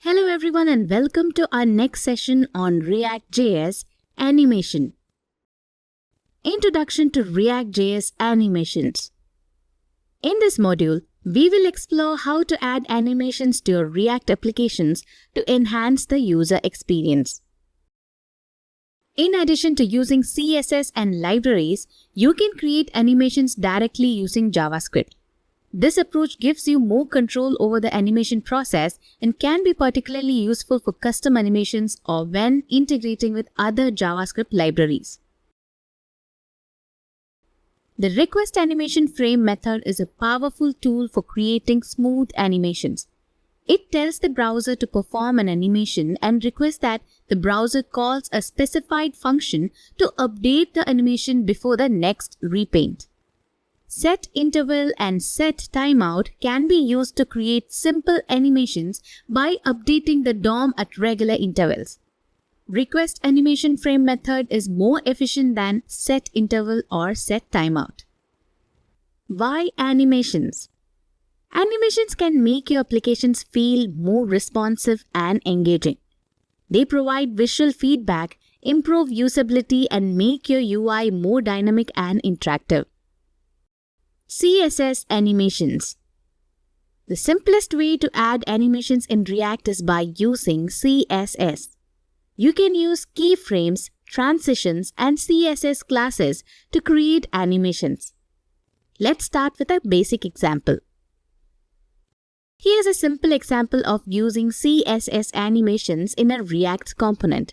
Hello everyone and welcome to our next session on ReactJS Animation. Introduction to ReactJS Animations. In this module, we will explore how to add animations to your React applications to enhance the user experience. In addition to using CSS and libraries, you can create animations directly using JavaScript. This approach gives you more control over the animation process and can be particularly useful for custom animations or when integrating with other JavaScript libraries. The request animation frame method is a powerful tool for creating smooth animations. It tells the browser to perform an animation and requests that the browser calls a specified function to update the animation before the next repaint. Set interval and set timeout can be used to create simple animations by updating the DOM at regular intervals. Request animation frame method is more efficient than set interval or set timeout. Why animations? Animations can make your applications feel more responsive and engaging. They provide visual feedback, improve usability, and make your UI more dynamic and interactive. CSS Animations. The simplest way to add animations in React is by using CSS. You can use keyframes, transitions, and CSS classes to create animations. Let's start with a basic example. Here's a simple example of using CSS animations in a React component.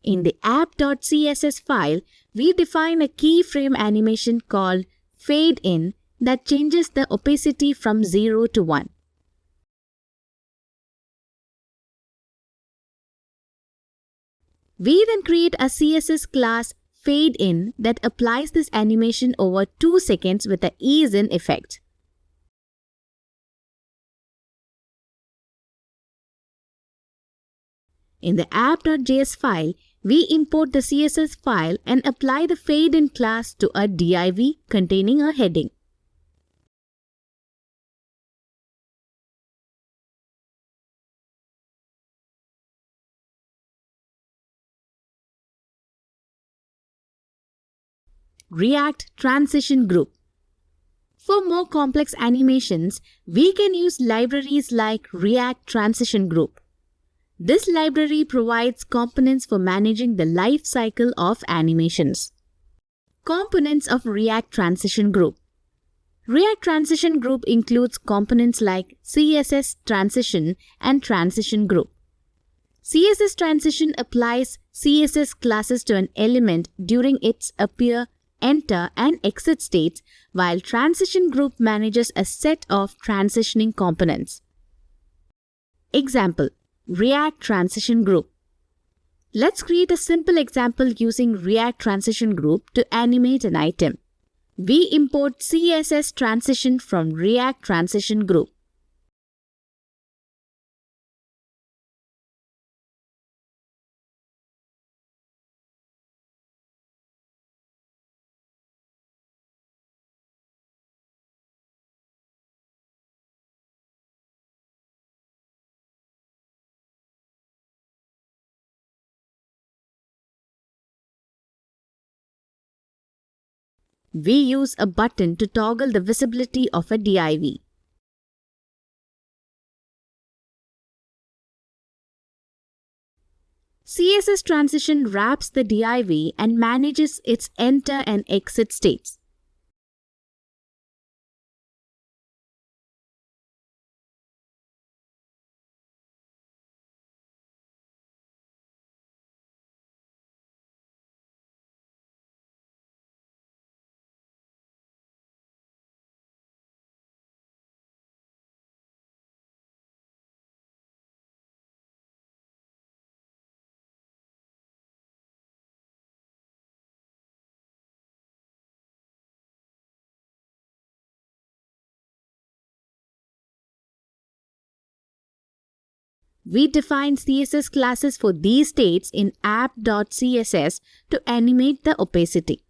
In the app.css file, we define a keyframe animation called Fade In that changes the opacity from 0 to 1. We then create a CSS class Fade In that applies this animation over 2 seconds with a ease in effect. In the app.js file, we import the CSS file and apply the Fade In class to a div containing a heading. React Transition Group. For more complex animations, we can use libraries like React Transition Group. This library provides components for managing the life cycle of animations. Components of React Transition Group. React Transition Group includes components like CSS Transition and Transition Group. CSS Transition applies CSS classes to an element during its appear, enter, and exit states, while Transition Group manages a set of transitioning components. Example: React Transition Group. Let's create a simple example using React Transition Group to animate an item. We import CSS Transition from React Transition Group. We use a button to toggle the visibility of a div. CSS Transition wraps the div and manages its enter and exit states. We define CSS classes for these states in app.css to animate the opacity.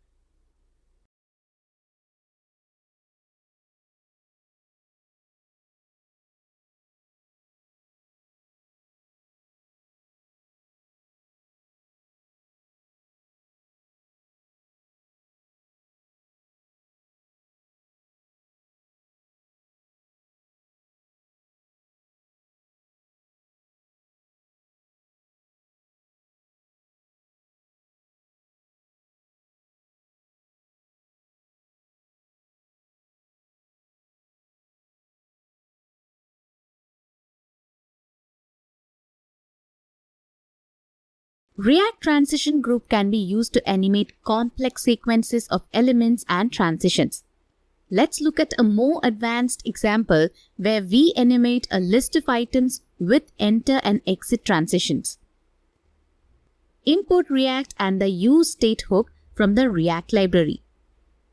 React Transition Group can be used to animate complex sequences of elements and transitions. Let's look at a more advanced example where we animate a list of items with enter and exit transitions. Import React and the useState hook from the React library.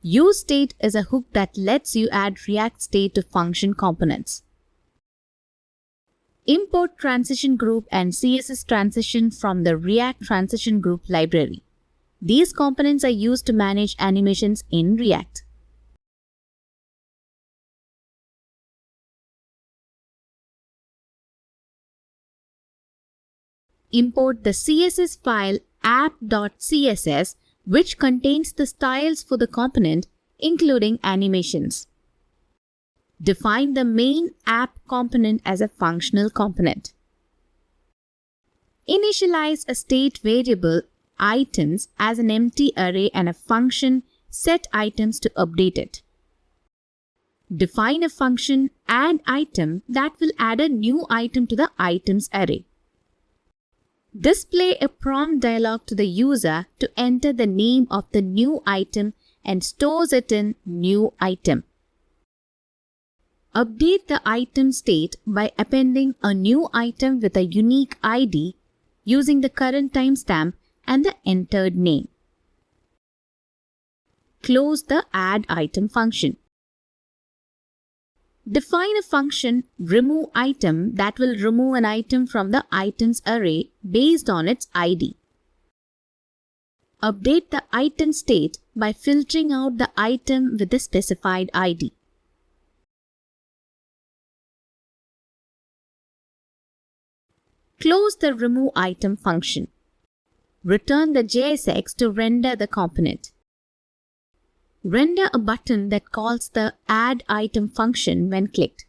useState is a hook that lets you add React state to function components. Import Transition Group and CSS Transition from the React Transition Group library. These components are used to manage animations in React. Import the CSS file app.css, which contains the styles for the component, including animations. Define the main app component as a functional component. Initialize a state variable items as an empty array and a function setItems to update it. Define a function addItem that will add a new item to the items array. Display a prompt dialog to the user to enter the name of the new item and stores it in new item. Update the item state by appending a new item with a unique ID using the current timestamp and the entered name. Close the addItem function. Define a function removeItem that will remove an item from the items array based on its ID. Update the item state by filtering out the item with the specified ID. Close the removeItem function. Return the JSX to render the component. Render a button that calls the addItem function when clicked.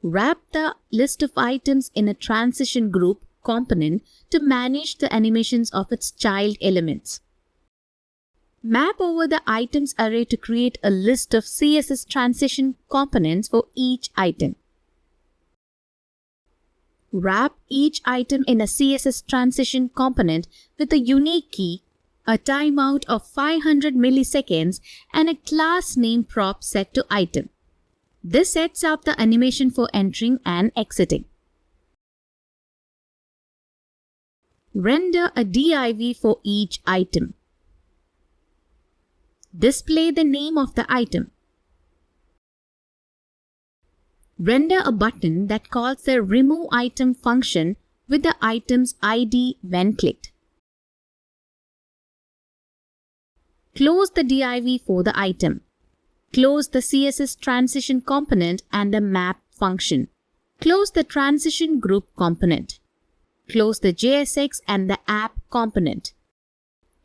Wrap the list of items in a transition group component to manage the animations of its child elements. Map over the items array to create a list of CSS transition components for each item. Wrap each item in a CSS transition component with a unique key, a timeout of 500 milliseconds, and a class name prop set to item. This sets up the animation for entering and exiting. Render a div for each item. Display the name of the item. Render a button that calls the removeItem function with the item's ID when clicked. Close the div for the item. Close the CSS transition component and the map function. Close the transition group component. Close the JSX and the app component.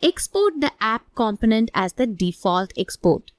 Export the app component as the default export.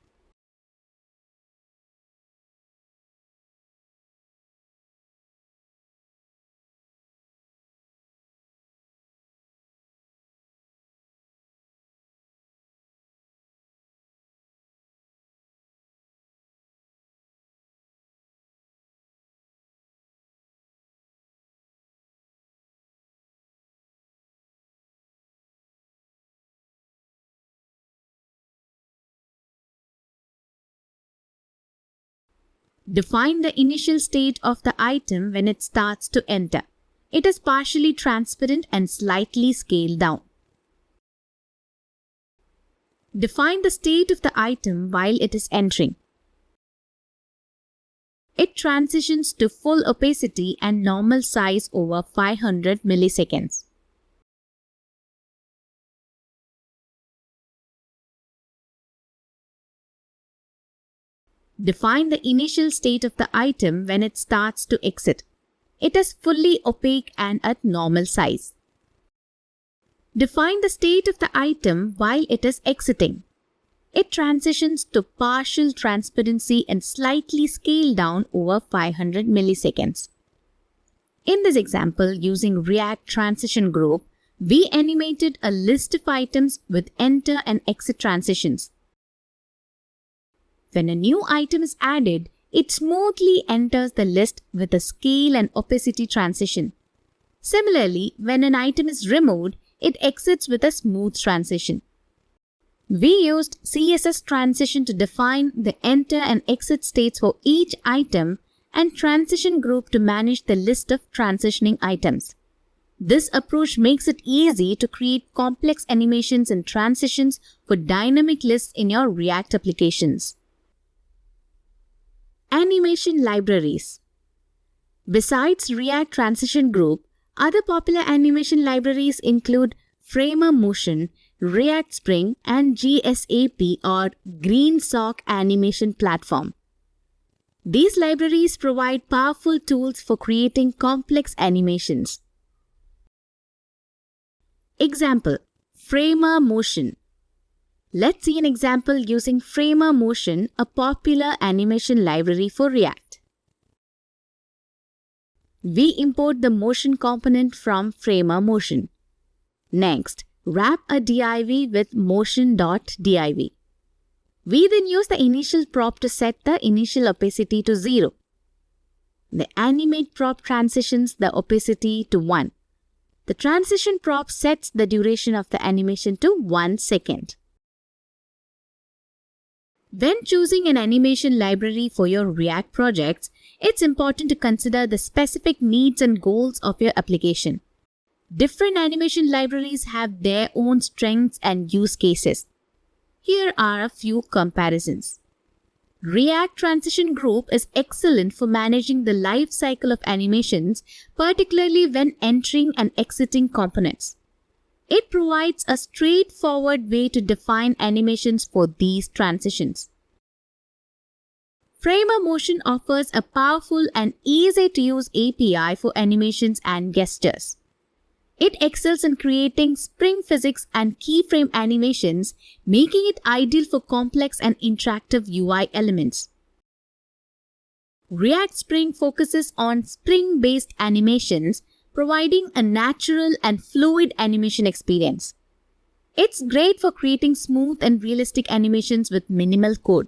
Define the initial state of the item when it starts to enter. It is partially transparent and slightly scaled down. Define the state of the item while it is entering. It transitions to full opacity and normal size over 500 milliseconds. Define the initial state of the item when it starts to exit. It is fully opaque and at normal size. Define the state of the item while it is exiting. It transitions to partial transparency and slightly scaled down over 500 milliseconds. In this example, using React Transition Group, we animated a list of items with enter and exit transitions. When a new item is added, it smoothly enters the list with a scale and opacity transition. Similarly, when an item is removed, it exits with a smooth transition. We used CSS transition to define the enter and exit states for each item and transition group to manage the list of transitioning items. This approach makes it easy to create complex animations and transitions for dynamic lists in your React applications. Animation libraries. Besides React Transition Group, other popular animation libraries include Framer Motion, React Spring, and GSAP or Green Sock Animation Platform. These libraries provide powerful tools for creating complex animations. Example: Framer Motion. Let's see an example using Framer Motion, a popular animation library for React. We import the motion component from Framer Motion. Next, wrap a div with motion.div. We then use the initial prop to set the initial opacity to 0. The animate prop transitions the opacity to 1. The transition prop sets the duration of the animation to 1 second. When choosing an animation library for your React projects, it's important to consider the specific needs and goals of your application. Different animation libraries have their own strengths and use cases. Here are a few comparisons. React Transition Group is excellent for managing the life cycle of animations, particularly when entering and exiting components. It provides a straightforward way to define animations for these transitions. Framer Motion offers a powerful and easy-to-use API for animations and gestures. It excels in creating spring physics and keyframe animations, making it ideal for complex and interactive UI elements. React Spring focuses on spring-based animations, providing a natural and fluid animation experience. It's great for creating smooth and realistic animations with minimal code.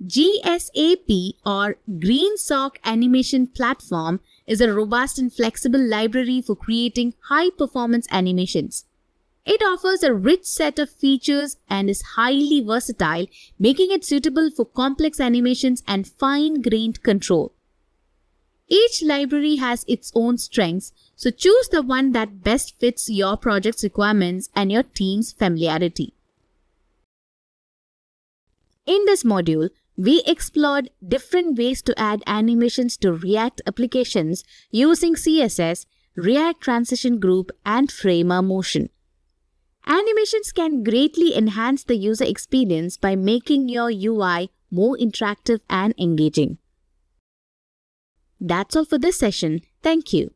GSAP or Green Sock Animation Platform is a robust and flexible library for creating high-performance animations. It offers a rich set of features and is highly versatile, making it suitable for complex animations and fine-grained control. Each library has its own strengths, so choose the one that best fits your project's requirements and your team's familiarity. In this module, we explored different ways to add animations to React applications using CSS, React Transition Group, and Framer Motion. Animations can greatly enhance the user experience by making your UI more interactive and engaging. That's all for this session. Thank you.